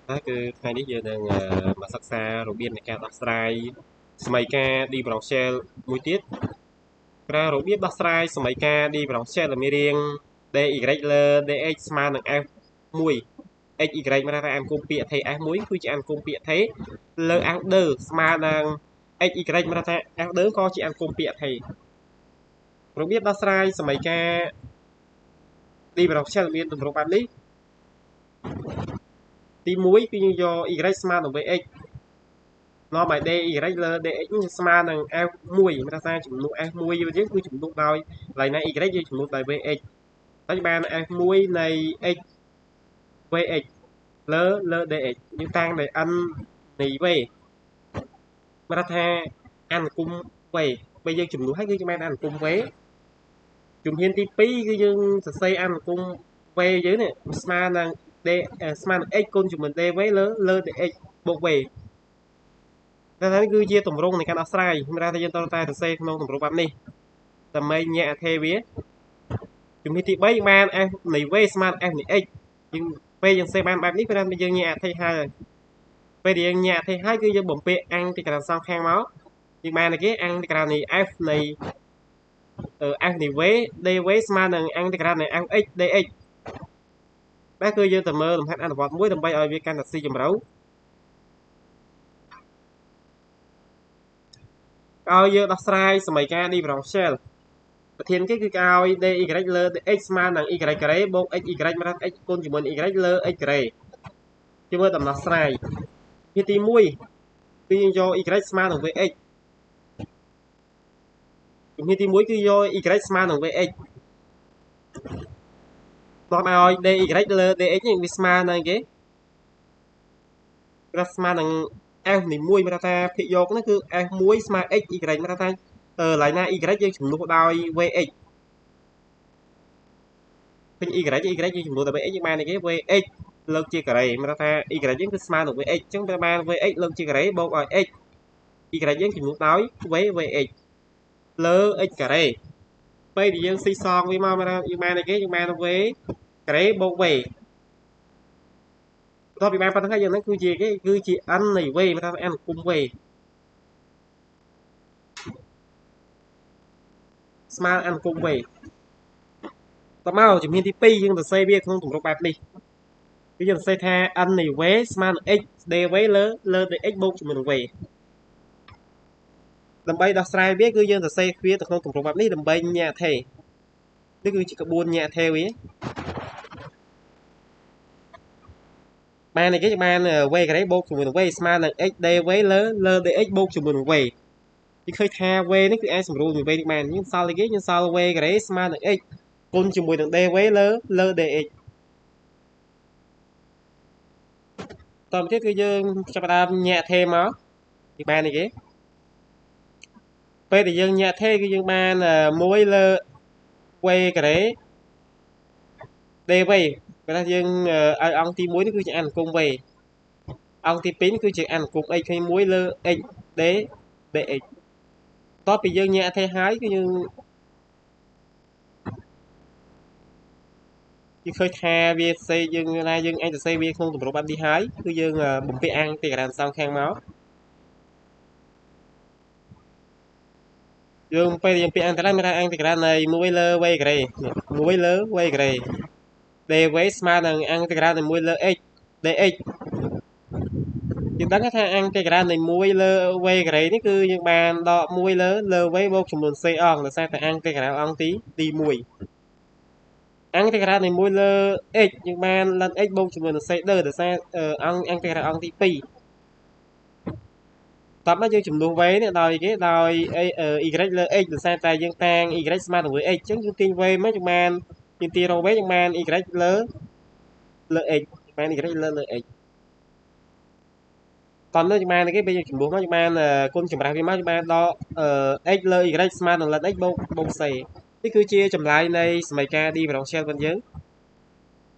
đó cứថ្ងៃនេះយើងនឹងមកសិក្សារបៀបនៃការដោះស្រាយសមីការ differential មួយទៀតប្រើរបៀបដោះស្រាយសមីការ differential ដែលមានរាង dy លើ dx ស្មើនឹង f1 x y មកថាអានគុំពាក្យថេ f1 គឺជាអានគុំពាក្យថេលើ f ដឺស្មើនឹង x y មកថា f ដឺក៏ជាអានគុំពាក្យថេរបៀបដោះស្រាយសមីការ differential មានទម្រង់បែបនេះទី1គឺយើងយក y ស្មើនឹង vx នាំឲ្យ dy លើ dx ស្មើនឹង f1 មានន័យថាចំនួន f1 យើងគឺចំនួនដោយកន្លែងណា y យើងចំនួនដោយ vx ហើយបាន f1 នៃ x vx លើ dx យើងតាំងដោយ n នៃ v មានន័យថាអានគុំ v ពេលយើងចំនួនហើយគឺយើងបានអានគុំ v ជំហានទី2គឺយើងសរសេរអានគុំ v យើងនេះស្មើនឹង d ស្មើនឹង x គុណជាមួយ dy លើ dx បូក v តែនេះគឺជាទម្រង់នៃការដោះស្រាយមិនថាយើងត្រូវតែសរសេរក្នុងទម្រង់បែបនេះដើម្បីញាក់អធិវាជំហានទី3បាន f នៃ v ស្មើនឹង f នៃ x យើងពេលយើងសេបានបែបនេះព្រោះយើងញាក់អធិហើយពេលយើងញាក់អធិហើយគឺយើងបំពាក់អង្គទីក្រានសងខាងមកយើងបានតែគេអង្គទីក្រាននៃ f នៃ f នៃ v dy ស្មើនឹងអង្គទីក្រាននៃ fx dx តែគឺយើងទៅមើលលំហាត់អនុវត្តមួយដើម្បីឲ្យវាកាន់តែស៊ីជម្រៅឲ្យយើងដោះស្រាយសមីការ differential ប្រធានគេគឺឲ្យ dy លើ dx ស្មើនឹង y ការ៉េបូក x y មកថា x គុណជាមួយ y លើ x ការ៉េជាមើលដំណោះស្រាយពីទី1គឺយើងយក y ស្មើនឹង vx ជំហានទី1គឺយក y ស្មើនឹង vx នាំឲ្យ dy លើ dx នេះវាស្មើនឹងគេវាស្មើនឹង f នៃ1មកថាភាគយកនេះគឺ f1 ស្មើ x y មកថាកន្លែងណា y យើងជំនួសដោយ vx ពេញ y យើងជំនួសដោយ vx យើងបានគេ vx លើកជាការ៉េមកថា y យើងគឺស្មើនឹង vx អញ្ចឹងវាបាន vx លើកជាការ៉េបូកឲ្យ x y យើងជំនួសដោយ vx លើ x ការ៉េពេលដែលយើងស៊ីសងវាមកយើងបានគេយើងបាន v ការ៉េបូក v តោះពីបានប៉ុណ្្នឹងហើយយើងនឹងគឺជាគេគឺជា n នៃ v មកថា n គុំ v ស្មើ n គុំ v តមកជំហានទី2យើងសរសេរវាក្នុងទម្រង់បែបនេះគឺយើងសរសេរថា n នៃ v ស្មើនឹង x dy លើ dx បូកជាមួយនឹង v ដើម្បីដោះស្រាយវាគឺយើងសរសេរវាទៅក្នុងទម្រង់បែបនេះដើម្បីញាក់អធិនេះគឺជាក្បួនញាក់អធិវាបានគេបាន v ការ៉េបូកជាមួយនឹង v ស្មើនឹង x dy លើ dx បូកជាមួយនឹង v គេឃើញថា v នេះគឺអាចសម្រួលមួយ v នេះបានយើងសល់គេយើងសល់ v ការ៉េស្មើនឹង x គុណជាមួយនឹង dy លើ dx តទៅទៀតគឺយើងចាប់ផ្ដើមញាក់អធិមកគេបាននេះគេពេលដែលយើងញាក់អធិគឺយើងបាន1លើ v ការ៉េ dy បើថាយើងឲ្យអង្គទី1នេះគឺជាអានគុំ v អង្គទី2នេះគឺជាអានគុំ x ឃើញ1លើ x dx តោះពីយើងញាក់អធិហើយគឺយើងឃើញថាវាសេយើងណាយើងអាចសរសេរវាក្នុងទម្រង់បែបនេះហើយគឺយើងបំពាក់អង្គទីក្រានសងខាងមកយើងពេលយើងពាក់អង្គទីក្រានមានថាអង្គទីក្រាននៃ1លើ v ការ៉េ1លើ v ការ៉េ dy ស្មើនឹងអង្គទីក្រាននៃ1លើ x dx យើងដឹងថាអង្គទីក្រាននៃ1លើ v ការ៉េនេះគឺយើងបានដក1លើ v បូកចំនួន c អង្គដោយសារតែអង្គទីក្រានអង្គទី1អង្គទីក្រាននៃ1លើ x យើងបានលិន x បូកជាមួយនឹង c ដឺដោយសារអង្គទីក្រានអង្គទី2តបមកយើងចំនួន v នេះដោយគេដោយ y លើ x ដោយសារតែយើងតាំង y ស្មើនឹង v x អញ្ចឹងយើងទាញ v មកយើងបានយើងទាញរក v យើងបាន y លើ x បាន y លើ x តទៅយើងបានគេពេលយើងចំនួនមកយើងបានគុណចម្រាស់វាមកយើងបានដក x លើ y ស្មើនឹងលិន x បូក c នេះគឺជាចម្លើយនៃសមីការ differential របស់យើង